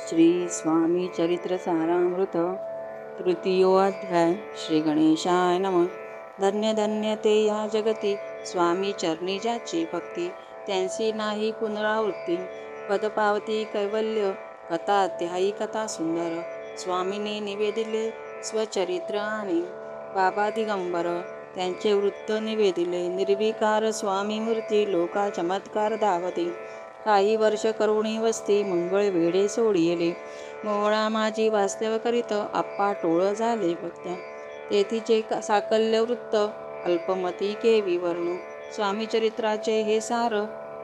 श्री स्वामी चरित्र सारामृत तृतीयोऽध्याय. श्री गणेशाय नमः. धन्य धन्य ते या जगती स्वामी चरणी ज्याची भक्ती, त्यांची नाही पुनरावृत्ती. पद पावती कैवल्य कथा त्याही कथा सुंदर, स्वामीने निवेदिले स्वचरित्र आणि बाबा दिगंबर त्यांचे वृत्त निवेदिले. निर्विकार स्वामी मूर्ती लोका चमत्कार दावती, काही वर्ष करुणी वस्ती मंगळ वेडे सोडिले. मोहळा माझी वास्तव करीत आप्पा टोळ झाले भक्त, तेथीचे साकल्य वृत्त अल्पमती के विवर्णू. स्वामी चरित्राचे हे सार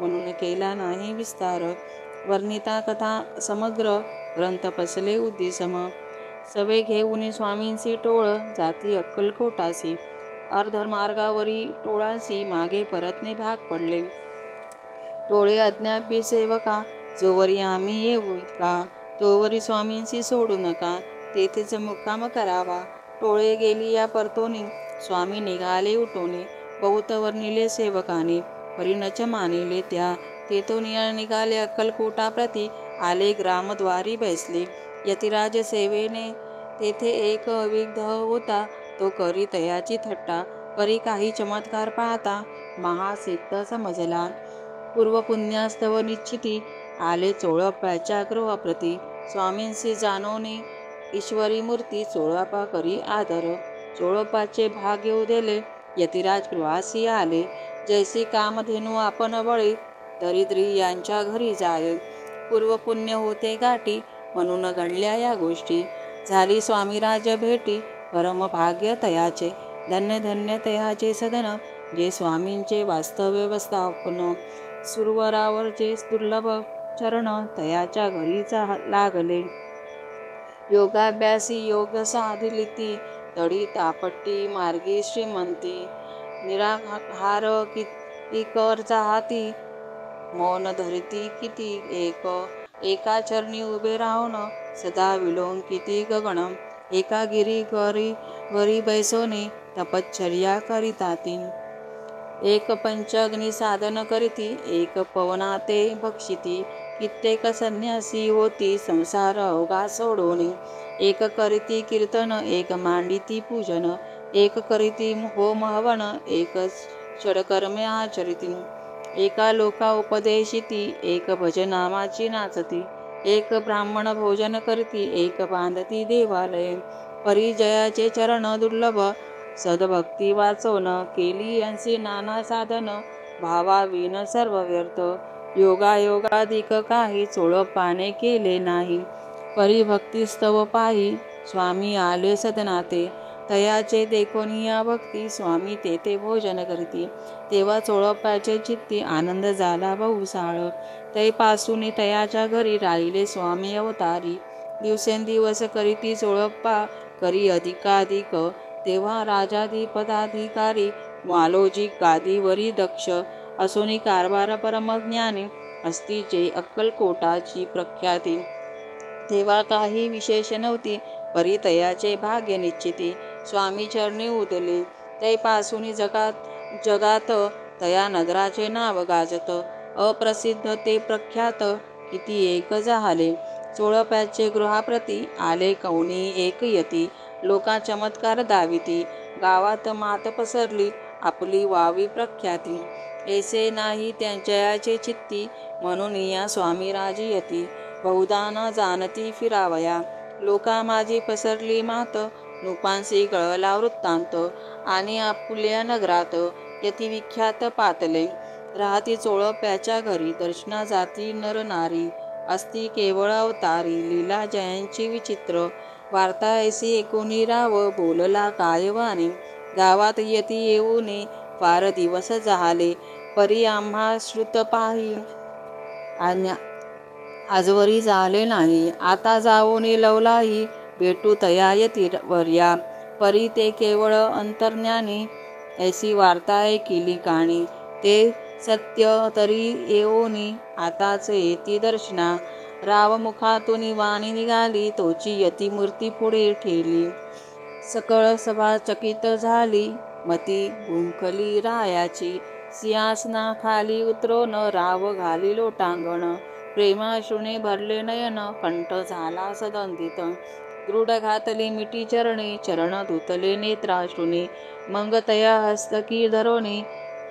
म्हणून केला नाही विस्तार, वर्णिता कथा समग्र ग्रंथ पसले उद्दिसम. सवे घेऊन स्वामींची टोळ जाती अक्कलकोटासी, अर्धमार्गावरी टोळासी मागे परतणे भाग पडले. टोळे अज्ञापी सेवका जोवरी आम्ही येऊ का, तोवरी स्वामींशी सोडू नका, तेथेच मुक्काम करावा. टोळे गेली या परतोनी स्वामी निघाले उठोनी, बहुत वर्णिले सेवकाने परिणच मानिले त्या. तेथून निघाले अक्कलकोटाप्रती, आले ग्रामद्वारी बैसले. यतिराज सेवेने तेथे एक अविग्ध होता, तो करी तयाची थट्टा. परी काही चमत्कार पाहता महासिद्ध समजला. पूर्वपुण्यास्तव निश्चिती आले चोळप्पाच्या गृहाप्रती. स्वामींशी जानोनी ईश्वरी मूर्ती चोळप्पा करी आदर. चोळप्पाचे भाग येऊ दिले यतिराज गृहासी आले. जैसी कामधेनू आपण बळी, दरिद्री यांच्या घरी जाय. पूर्वपुण्य होते गाठी म्हणून घडल्या या गोष्टी, झाली स्वामीराज भेटी परमभाग्य तयाचे. धन्य धन्य तयाचे सदन, जे स्वामींचे वास्तव्य स्थापन. सुरवरावर जे दुर्लभ चरण, तयाच्या घरीचा लागले. योगाभ्यासी योग साधिलिती, तडी तापट्टी मार्गी श्रीमंती. निराहार किती करचा हाती, मौन धरिती किती एक. एका चरणी उभे राहून सदा विलोन किती गगन. एका गिरी वरी बैसोने तपश्चर्या करिताती. एक पंचअग्नी साधन करीती, एक पवनाते भक्षिती. कित्येक संन्यासी होती संसार अवघा सोडोनी. एक करीती कीर्तन, एक मांडिती पूजन. एक करीती होम हवन, एक षडकर्मे आचरिती. एका लोका उपदेशिती, एक भजनामाची नाचती. एक ब्राह्मण भोजन करती, एक बांधती देवालय. परिजयाचे चरण दुर्लभ, सद्भक्ती वाचवण. केली यांची नाना साधन, भावाविन सर्व व्यर्थ. योगायोगाधिक काही चोळप्पाने केले नाही. परिभक्तिस्तव पाही स्वामी आले सदनाते. तयाचे देखोनी या भक्ती, स्वामी तेथे भोजन करीती. तेव्हा चोळप्पाचे चित्ती आनंद झाला बहुसाळ. तैपासून तयाच्या घरी राहिले स्वामी अवतारी. दिवसेंदिवस करीती चोळप्पा करी अधिकाधिक. तेव्हा राजाधिपदाधिकारी मालोजी गादीवरी दक्ष. असोनी कारभार परमज्ञानी, असती जे अक्कलकोटाची प्रख्याती. तेव्हा काही विशेष नव्हती, परी तयाचे भाग्य निश्चिती. स्वामी चरणी उदले तैपासून जगात तया नगराचे नाव गाजत. अप्रसिद्ध ते प्रख्यात किती एक झाले. चोळप्पाचे गृहाप्रती आले कौनी एक यती. लोका चमत्कार दाविती, गावात मात पसरली आपली वावी प्रख्याती. ऐसे नाही त्यांच्याचे चित्ती, म्हणून या स्वामीराज यती. बहुधा न जाणती फिरावया, लोका माझी पसरली मात. नुपांसी गळला वृत्तांत, आणि आपुल्या नगरात यती विख्यात पातले. राहती चोळप्पाच्या घरी, दर्शना जाती नर नारी. असती केवळ अवतारी, लीला जयांची विचित्र. वार्ता ऐसी ऐकुनी राव, बोलला काय वाणी. गावात यती येऊने फार दिवस झाले, परी आम्हा श्रुत पाही आजवरी झाले नाही. आता जाऊनी लवलाही, भेटू तया यतीवर्या. परी ते केवळ अंतर्ज्ञानी, ऐसी वार्ता ऐकिली काणी. ते सत्य तरी येऊनी आताच येती दर्शना. राव मुखातून वाणी निघाली, तोची यती मूर्ती पुढे ठेली. सकळ सभा चकित झाली, मती गुंफली रायाची. सिंहासना खाली उतरोन राव घाली लोटांगण. प्रेमाश्रुने भरले नयन, कंठ झाला सदंतित. दृढ घातली मिठी चरणी, चरण धुतले नेत्राश्रुनी. मग तया हस्तकी धरोनी,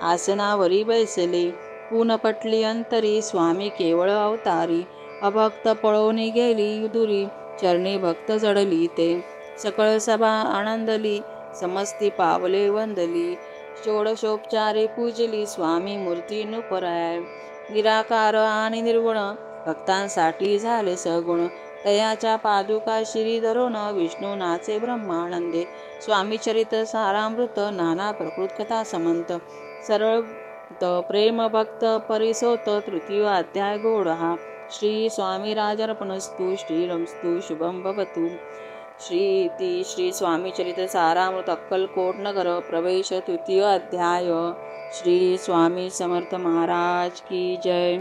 आसनावरी बैसले. ऊन पटली अंतरी, स्वामी केवळ अवतारी. अभक्त पळोनी गेली दुरी, चरणी भक्त जडली ते. सकळ सभा आनंदली, समस्ती पावले वंदली. षोडशोपचारे पूजली, स्वामी मूर्ती नुपराय. निराकार आणि निर्गुण, भक्तांसाठी झाले सगुण. तयाच्या पादुका शिरी धरून, विष्णू नाचे ब्रह्मानंदे. स्वामी चरित सारामृत, नाना प्रकृत कथा समंत. सरळ प्रेम भक्त परिसोत, तृतीय अध्याय गोड हा. श्री स्वामी राजार्पणस्तु. श्रीरमस्तु. शुभम भवतु. श्री स्वामी चरित सारामृत, अक्कलकोट नगर, प्रवेश, तृतीय अध्याय. श्री स्वामी समर्थ महाराज की जय.